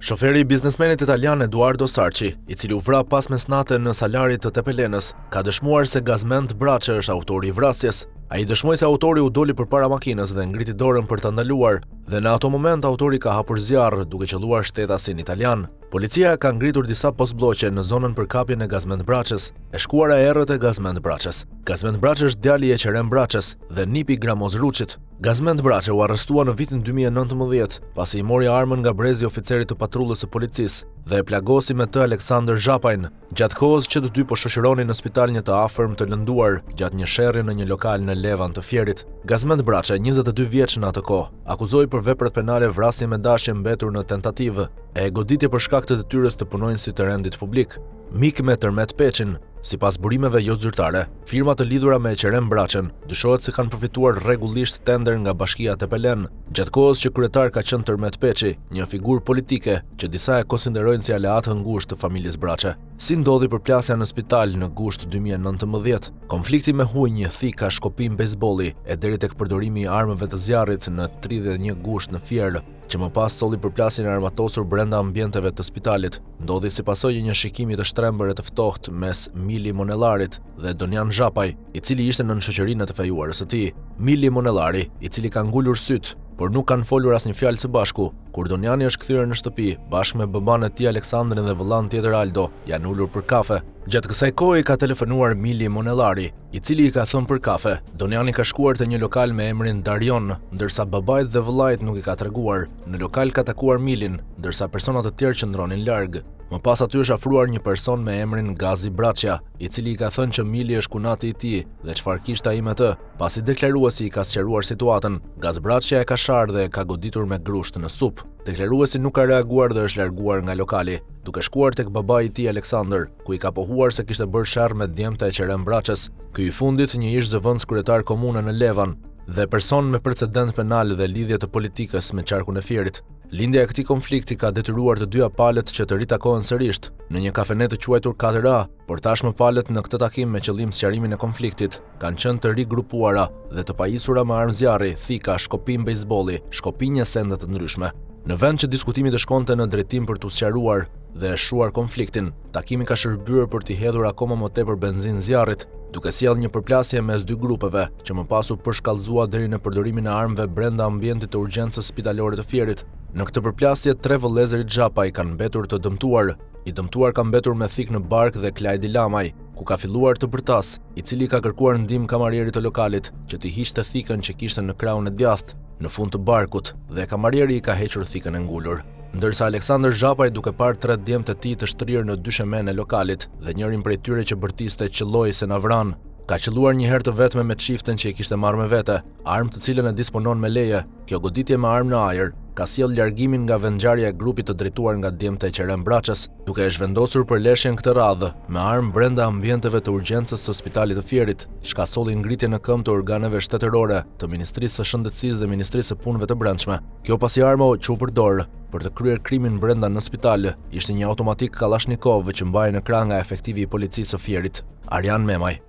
Shoferi i biznesmenit italian Edoardo Sarci, i cili u vra pas mesnate në Salarit të Tepelenës, ka dëshmuar se Gazmend Braçe është autori i vrasjes. Ai dëshmoi se autori u doli përpara makinës dhe ngriti dorën për ta ndaluar, dhe në ato moment autori ka hapur zjarr duke qelluar shtetasin italian. Policia ka ngritur disa postbllokje në zonën për kapjen e Gazmend Braçes, e shkuara errët e Gazmend Braçes. Gazmend Braçe është djali i Eqerem Braçes dhe nipi Gramoz Ruçit. Gazmend Braçe u arrestua në vitin 2019 pasi i mori armën nga brezi i oficerit të patrullës së policisë dhe e plagosi me të Aleksandër Zhapajn, gjatë kohës që të dy po shoqëronin në spital një të afërm të lënduar gjatë një sherrri në një lokal në Levan të Fierit. Gazmend Braçe, 22 vjeç në atë kohë, akuzoi për veprat penale vrasje me dashje mbetur në tentativë e goditje për shkak të detyrës të punojnë si të rendit publik. Mik me tërmet Peçin. Sipas burimeve jo zyrtare, firma të lidhura me Eqerem Braçen dyshohet se kanë përfituar rregullisht tender nga Bashkia Tepelen, gjatë kohës që kryetar ka qenë Tërmet Peçi, një figurë politike që disa e konsiderojnë si aleat ngushtë të familjes Braçe. Si ndodhi përplasja në spital në gusht 2019, konflikti me hunj, thika, shkopim bejsbolli e deri tek përdorimi i armëve të zjarrit në 31 gusht në Fier, që më pas solli përplasjen e armatosur brenda ambienteve të spitalit, ndodhi si pasojë një shikimi të shtrembër e të ftohtë mes Mili Monellarit dhe Donian Zhapaj, i cili ishte nën shoqërinë e të fejuarës së tij. Mili Monellari, i cili ka ngulur syt, por nuk kanë folur asnjë fjalë së bashku. Kur Doniani është kthyer në shtëpi, bashkë me baban e tij Aleksandrin dhe vëllain tjetër Aldo, janë ulur për kafe. Gjatë kësaj kohe ka telefonuar Mili Monellari, i cili i ka thënë për kafe. Doniani ka shkuar te një lokal me emrin Darion, ndërsa babait dhe vëllait nuk i ka treguar. Në lokal ka takuar Milin, ndërsa persona të tjerë qëndronin larg. Më pas aty është afruar një person me emrin Gazi Braçja, i cili i ka thënë që Mili është kunati i tij dhe çfarë kishte ai me të. Pasi deklaruesi i ka sqaruar situatën, Gaz Braçja e ka sharë dhe e ka goditur me grusht në supë. Deklaruesi nuk ka reaguar dhe është larguar nga lokali, duke shkuar tek babai i tij Aleksandër, ku i ka pohuar se kishte bërë sharr me djemtë e Eqerem Braçes. Ky i fundit një ish zëvendës kryetar komune në Levan dhe person me precedent penal dhe lidhje të politikës me qarkun e Fierit. Lindja e këtij konflikti ka detyruar të dyja palët që të ritakohen sërish në një kafenet të quajtur 4A, por tashmë palët në këtë takim me qëllim sqarimin e konfliktit kanë qenë të rigrupuara dhe të pajisura me armë zjarri, thika, shkopim bejsbolli, shkopinje sende të ndryshme. Në vend që diskutimi të shkonte në drejtim për t'u sqaruar dhe shuar konfliktin, takimi ka shërbyer për t'i hedhur akoma më tepër benzinë zjarrit, duke sjellë një përplasje mes dy grupeve që më pas u përshkallëzua deri në përdorimin e armëve brenda ambientit të urgjencës spitalore të Fierit. Në këtë përplasje 3 vëllezërit Zhapaj kanë mbetur të dëmtuar. I dëmtuar ka mbetur me thik në bark dhe Klajdi Lamaj, ku ka filluar të bërtas, i cili ka kërkuar ndihmë kamarierit të lokalit që t'i hiqte thikën që kishte në krahun e djathtë në fund të barkut dhe kamarieri i ka hequr thikën e ngulur. Ndërsa Aleksandër Zhapaj, duke parë 3 djemtë e tij të shtrirë në dyshemen e lokalit dhe njërin prej tyre që bërtiste qelloi se na vran, ka qelluar një herë të vetme me çiften që i kishte marrë me vete, armë të cilën e disponon me leje. Kjo goditje me armë në ajër ka sjellë largimin nga vendngjarja e grupit të drejtuar nga djemtë e Eqerem Braçes, duke e zhvendosur për leshjen këtë radhë me armë brenda ambienteve të urgjencës së Spitalit të Fierit, çka solli ngritje në këmbë të organeve shtetërore të Ministrisë së Shëndetësisë dhe Ministrisë së Punëve të Brendshme. Kjo pasi arma që u përdor për të kryer krimin brenda në spital ishte një automatik Kalashnikov që mbahej në krah nga efektivi i policisë së Fierit, Arjan Memaj.